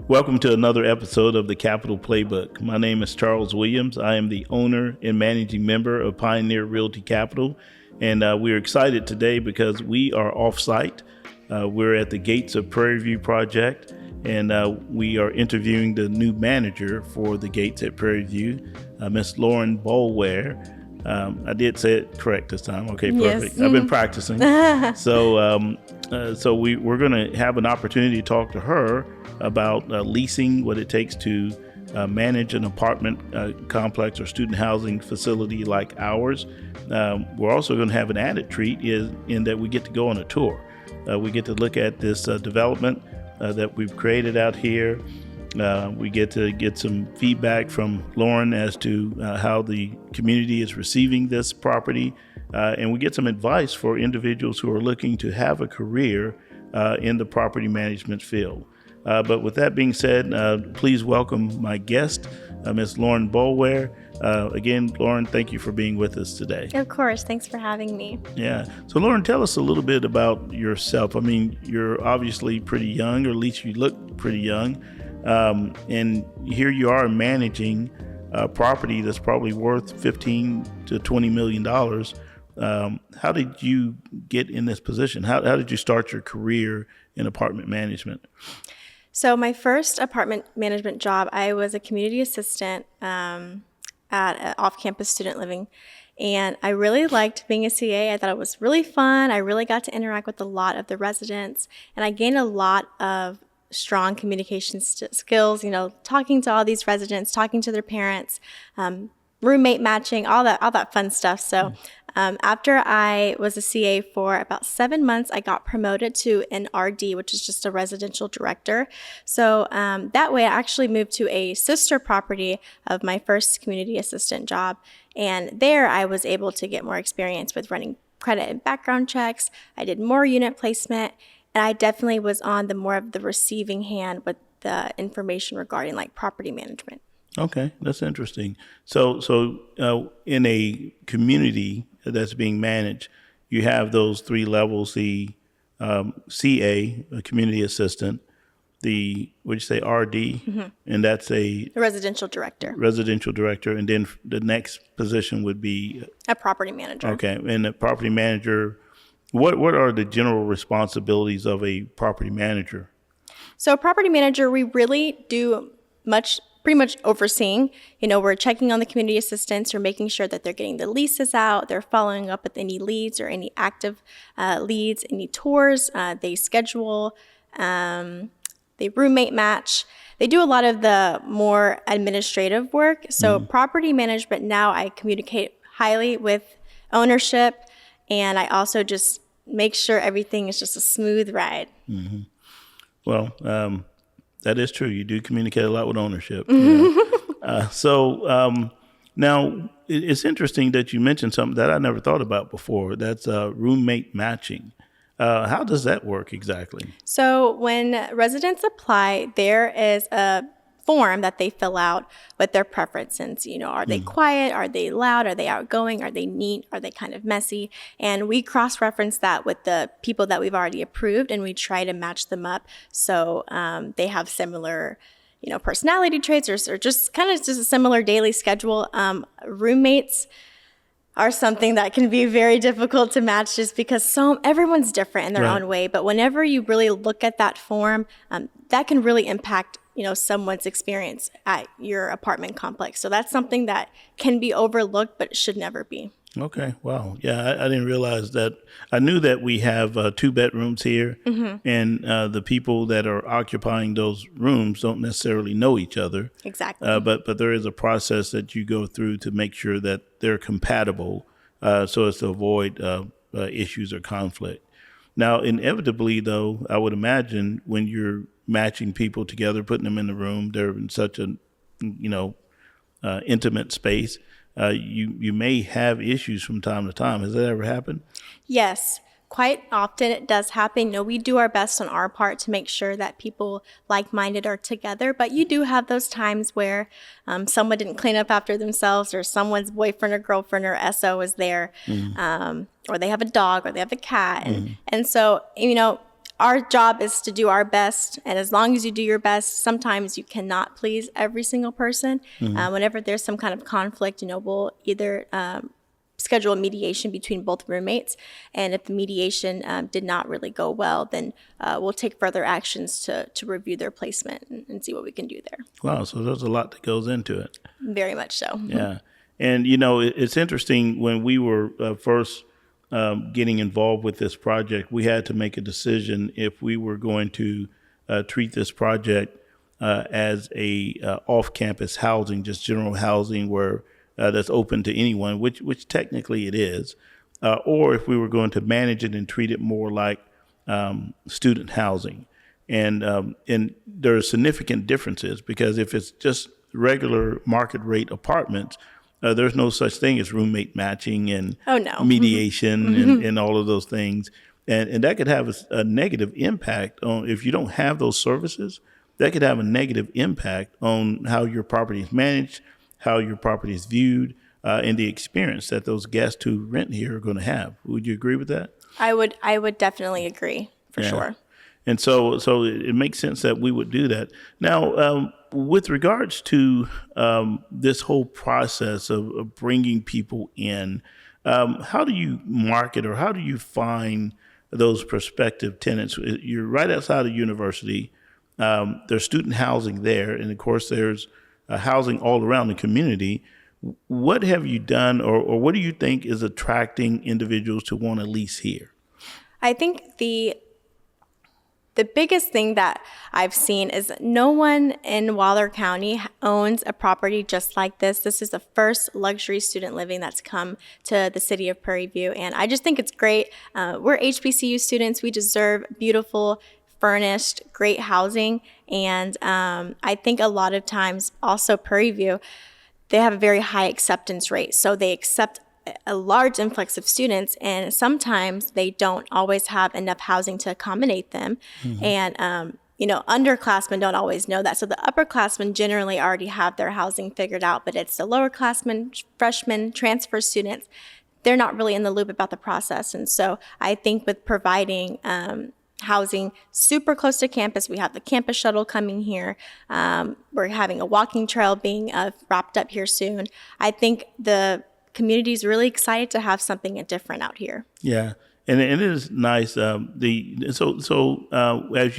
Welcome to another episode of the Capital Playbook. My name is Charles Williams. I am the owner and managing member of Pioneer Realty Capital, and we're excited today because we are off-site. We're at the gates of Prairie View project, and we are interviewing the new manager for the gates at Prairie View, Miss Lauren Boleware. I did say it correct this time. Okay, perfect. Yes. I've been practicing. So we're going to have an opportunity to talk to her about leasing, what it takes to manage an apartment complex or student housing facility like ours. We're also going to have an added treat in that we get to go on a tour. We get to look at this development that we've created out here. We get to get some feedback from Lauren as to how the community is receiving this property. And we get some advice for individuals who are looking to have a career in the property management field. But with that being said, please welcome my guest, Ms. Lauren Boleware. Again, Lauren, thank you for being with us today. Of course. Thanks for having me. Yeah. So, Lauren, tell us a little bit about yourself. I mean, you're obviously pretty young, or at least you look pretty young. And here you are managing a property that's probably worth $15 to $20 million. How did you get in this position? How did you start your career in apartment management? So my first apartment management job, I was a community assistant at Offcampus student living. And I really liked being a CA. I thought it was really fun. I really got to interact with a lot of the residents. And I gained a lot of strong communication skills, talking to all these residents, talking to their parents, roommate matching, all that fun stuff. So after I was a CA for about 7 months, I got promoted to an RD, which is just a residential director. So that way I actually moved to a sister property of my first community assistant job. And there I was able to get more experience with running credit and background checks. I did more unit placement, and I definitely was on the more of the receiving hand with the information regarding like property management. Okay, that's interesting. So in a community that's being managed, you have those three levels: the CA, a community assistant, the RD, mm-hmm. and that's a residential director, and then the next position would be a property manager. Okay, and the property manager, what are the general responsibilities of a property manager? So a property manager, we really do pretty much overseeing. We're checking on the community assistants. We're making sure that they're getting the leases out. They're following up with any leads or any active leads, any tours. They schedule, they roommate match. They do a lot of the more administrative work. So property management, now I communicate highly with ownership, and I also just make sure everything is just a smooth ride. Mm-hmm. Well, that is true. You do communicate a lot with ownership. So now it's interesting that you mentioned something that I never thought about before. That's roommate matching. How does that work exactly? So when residents apply, there is a form that they fill out with their preferences. Are they quiet? Are they loud? Are they outgoing? Are they neat? Are they kind of messy? And we cross-reference that with the people that we've already approved, and we try to match them up so they have similar, personality traits or just a similar daily schedule. Roommates are something that can be very difficult to match just because everyone's different in their own way. But whenever you really look at that form, that can really impact someone's experience at your apartment complex. So that's something that can be overlooked, but it should never be. Okay. Wow. Yeah, I didn't realize that. I knew that we have 2 bedrooms here, and the people that are occupying those rooms don't necessarily know each other. Exactly. But there is a process that you go through to make sure that they're compatible, so as to avoid issues or conflict. Now, inevitably, though, I would imagine when you're matching people together, putting them in the room, they're in such a, intimate space. You may have issues from time to time. Has that ever happened? Yes. Quite often it does happen. We do our best on our part to make sure that people like-minded are together, but you do have those times where someone didn't clean up after themselves, or someone's boyfriend or girlfriend or SO is there, or they have a dog or they have a cat. And so, our job is to do our best, and as long as you do your best, sometimes you cannot please every single person. Whenever there's some kind of conflict, we'll either schedule a mediation between both roommates, and if the mediation did not really go well, then we'll take further actions to review their placement and see what we can do there. Wow, so there's a lot that goes into it. Very much so. Yeah, and it's interesting when we were first getting involved with this project, we had to make a decision if we were going to treat this project as a off-campus housing, just general housing where that's open to anyone, which technically it is, or if we were going to manage it and treat it more like student housing. And there are significant differences, because if it's just regular market rate apartments, there's no such thing as roommate matching and mediation and all of those things. And that could have a negative impact on, if you don't have those services, that could have a negative impact on how your property is managed, how your property is viewed, and the experience that those guests who rent here are going to have. Would you agree with that? I would definitely agree, for sure. And so it makes sense that we would do that. Now, with regards to this whole process of bringing people in, how do you market, or how do you find those prospective tenants? You're right outside of university. There's student housing there, and of course there's housing all around the community. What have you done, or what do you think is attracting individuals to want to lease here? I think the biggest thing that I've seen is no one in Waller County owns a property just like this. This is the first luxury student living that's come to the city of Prairie View, and I just think it's great. We're HBCU students. We deserve beautiful, furnished, great housing, and I think a lot of times also Prairie View, they have a very high acceptance rate, so they accept a large influx of students, and sometimes they don't always have enough housing to accommodate them. And underclassmen don't always know that. So the upperclassmen generally already have their housing figured out, but it's the lowerclassmen, freshmen, transfer students, they're not really in the loop about the process. And so I think with providing housing super close to campus, we have the campus shuttle coming here. We're having a walking trail being wrapped up here soon. I think the community is really excited to have something different out here. Yeah, and it is nice. As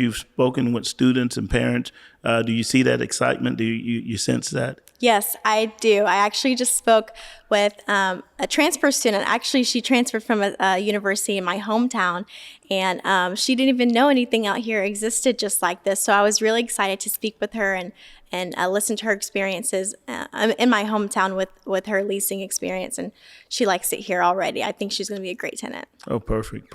you've spoken with students and parents, do you see that excitement? Do you sense that? Yes, I do. I actually just spoke with a transfer student. Actually, she transferred from a university in my hometown, and she didn't even know anything out here existed just like this. So I was really excited to speak with her and listen to her experiences in my hometown with her leasing experience, and she likes it here already. I think she's going to be a great tenant. Oh, perfect.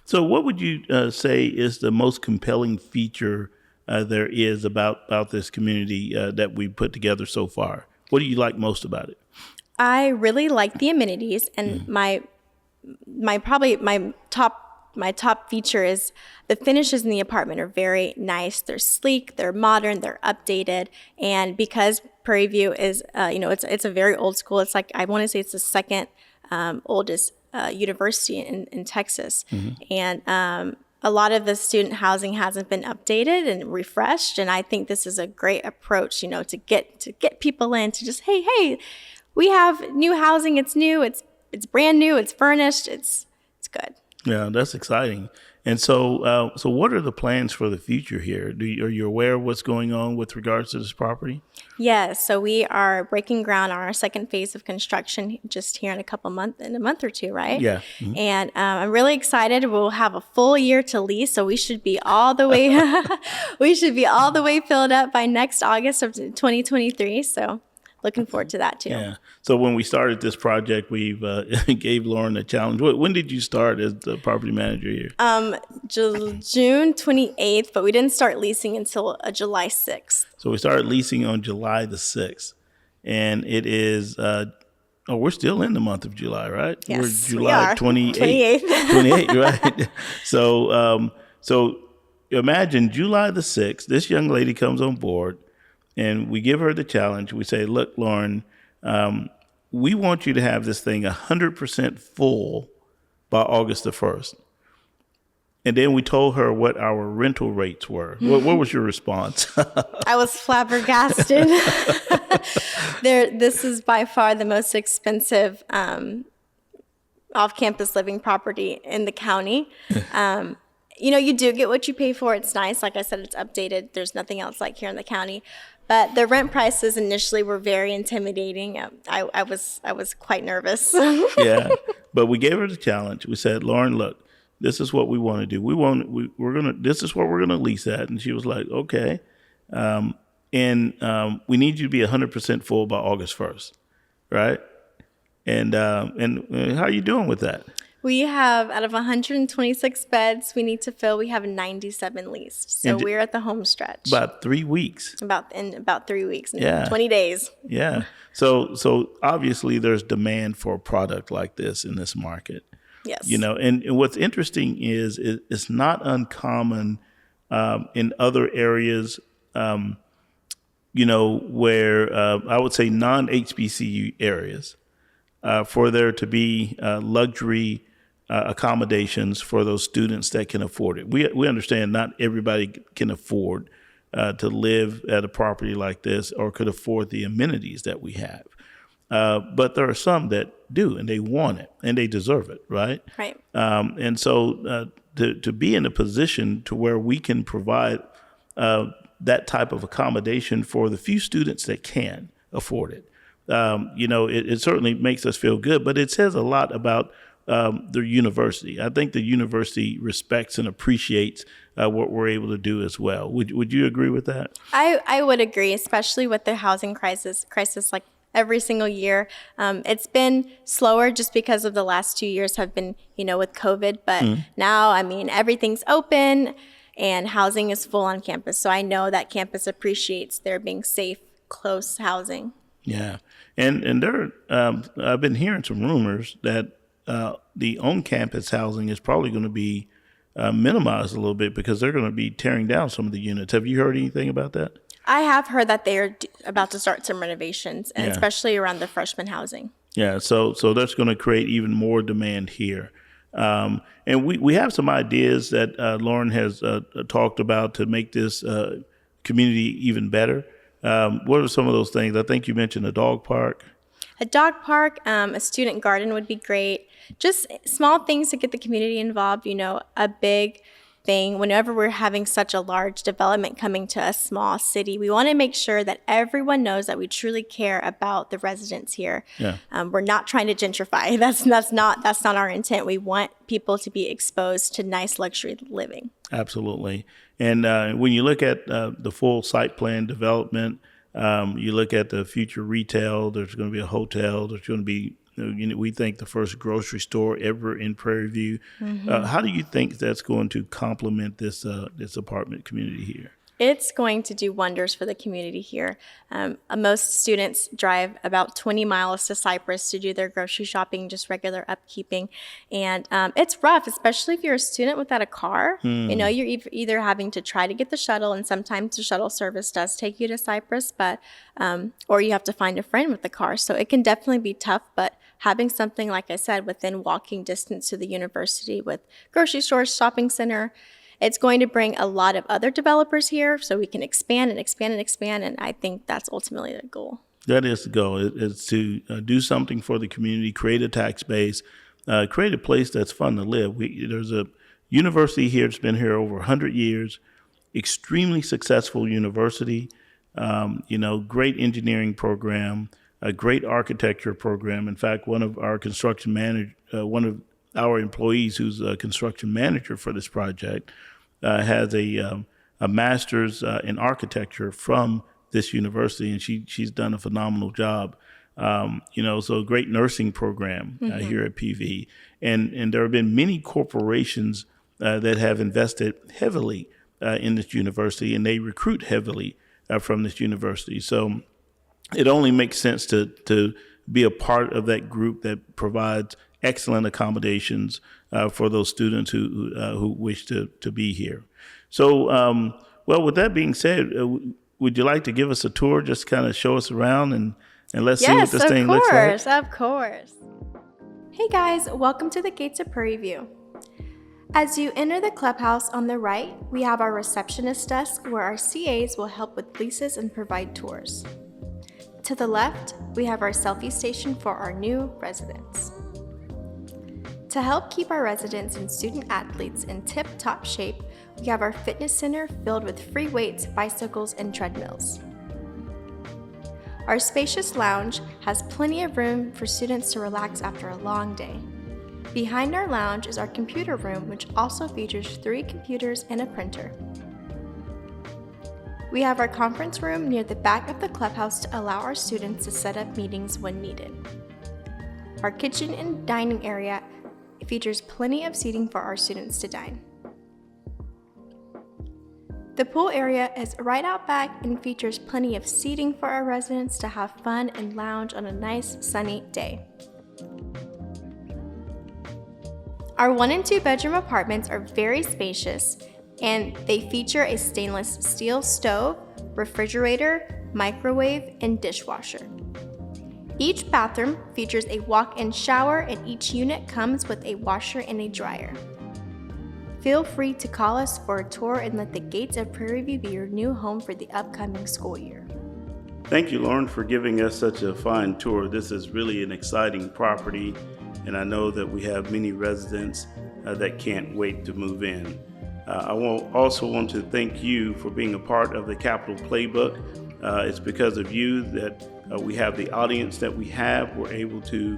So what would you say is the most compelling feature there is about this community that we put together so far? What do you like most about it? I really like the amenities, and my top feature is the finishes in the apartment are very nice. They're sleek, they're modern, they're updated, and because Prairie View is it's a very old school. It's like, I want to say it's the second oldest university in Texas, and a lot of the student housing hasn't been updated and refreshed, and I think this is a great approach, to get people in, to just, hey, we have new housing. It's new. It's brand new. It's furnished. It's good. Yeah, that's exciting. And so what are the plans for the future here? Are you aware of what's going on with regards to this property? Yes. So we are breaking ground on our second phase of construction just here in a month or two, right? Yeah. And I'm really excited. We'll have a full year to lease, so we should be all the way filled up by next August of 2023. So looking forward to that too. Yeah. So when we started this project, we've gave Lauren a challenge. When did you start as the property manager here? June 28th, but we didn't start leasing until July 6th. So we started leasing on July the 6th, and it is. We're still in the month of July, right? Yes, we're July 28th. 28th, right? So imagine July the 6th. This young lady comes on board, and we give her the challenge. We say, look, Lauren, we want you to have this thing 100% full by August the 1st. And then we told her what our rental rates were. What was your response? I was flabbergasted. This is by far the most expensive off-campus living property in the county. You do get what you pay for. It's nice. Like I said, it's updated. There's nothing else like here in the county. But the rent prices initially were very intimidating. I was quite nervous. Yeah, but we gave her the challenge. We said, Lauren, look, this is what we want to do. This is what we're gonna lease at. And she was like, okay. And we need you to be 100% full by August 1st, right? And how are you doing with that? We have, out of 126 beds we need to fill, we have 97 leased. So we're at the home stretch. About 3 weeks. About 3 weeks, yeah. 20 days. Yeah. So obviously there's demand for a product like this in this market. Yes. And what's interesting is it's not uncommon in other areas, where I would say non-HBCU areas, for there to be luxury accommodations for those students that can afford it. We understand not everybody can afford to live at a property like this or could afford the amenities that we have. But there are some that do, and they want it, and they deserve it, right? Right. And so to be in a position to where we can provide that type of accommodation for the few students that can afford it, it certainly makes us feel good, but it says a lot about the university. I think the university respects and appreciates what we're able to do as well. Would you agree with that? I would agree, especially with the housing crisis like every single year. It's been slower just because of the last 2 years have been, with COVID. But now, everything's open and housing is full on campus. So I know that campus appreciates there being safe, close housing. Yeah. And there, I've been hearing some rumors that the on-campus housing is probably going to be minimized a little bit because they're going to be tearing down some of the units. Have you heard anything about that? I have heard that they are about to start some renovations, and especially around the freshman housing. Yeah, so that's going to create even more demand here. And we have some ideas that Lauren has talked about to make this community even better. What are some of those things? I think you mentioned a dog park. A dog park, a student garden would be great. Just small things to get the community involved. A big thing, whenever we're having such a large development coming to a small city, we want to make sure that everyone knows that we truly care about the residents here. Yeah. We're not trying to gentrify. That's not our intent. We want people to be exposed to nice luxury living. Absolutely. And when you look at the full site plan development, you look at the future retail, there's going to be a hotel, there's going to be, we think the first grocery store ever in Prairie View. Mm-hmm. How do you think that's going to complement this apartment community here? It's going to do wonders for the community here. Most students drive about 20 miles to Cypress to do their grocery shopping, just regular upkeeping. And it's rough, especially if you're a student without a car. You're either having to try to get the shuttle, and sometimes the shuttle service does take you to Cypress, but or you have to find a friend with the car. So it can definitely be tough, but having something, like I said, within walking distance to the university with grocery stores, shopping center, it's going to bring a lot of other developers here so we can expand and expand and expand. And I think that's ultimately the goal. That is the goal. It's to do something for the community, create a tax base, create a place that's fun to live. There's a university here that's been here over 100 years, extremely successful university, great engineering program, a great architecture program. In fact, one of our employees who's a construction manager for this project has a master's in architecture from this university, and she's done a phenomenal job. So a great nursing program here at PV, and there have been many corporations that have invested heavily in this university, and they recruit heavily from this university. So it only makes sense to be a part of that group that provides excellent accommodations for those students who wish to be here. So, with that being said, would you like to give us a tour, just kind of show us around and let's see what this thing looks like? Yes, of course. Hey guys, welcome to the Gates of Prairie View. As you enter the clubhouse on the right, we have our receptionist desk where our CAs will help with leases and provide tours. To the left, we have our selfie station for our new residents. To help keep our residents and student athletes in tip-top shape, we have our fitness center filled with free weights, bicycles, and treadmills. Our spacious lounge has plenty of room for students to relax after a long day. Behind our lounge is our computer room, which also features 3 computers and a printer. We have our conference room near the back of the clubhouse to allow our students to set up meetings when needed. Our kitchen and dining area features plenty of seating for our students to dine. The pool area is right out back and features plenty of seating for our residents to have fun and lounge on a nice sunny day. Our 1 and 2 bedroom apartments are very spacious and they feature a stainless steel stove, refrigerator, microwave, and dishwasher. Each bathroom features a walk-in shower and each unit comes with a washer and a dryer. Feel free to call us for a tour and let the gates of Prairie View be your new home for the upcoming school year. Thank you, Lauren, for giving us such a fine tour. This is really an exciting property, and I know that we have many residents that can't wait to move in. I also want to thank you for being a part of the Capital Playbook. It's because of you that we have the audience that we have. We're able to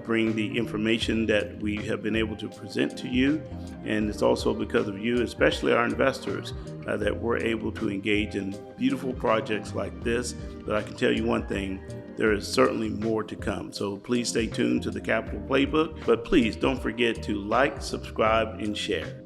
bring the information that we have been able to present to you. And it's also because of you, especially our investors, that we're able to engage in beautiful projects like this. But I can tell you one thing, there is certainly more to come. So please stay tuned to the Capital Playbook, but please don't forget to like, subscribe, and share.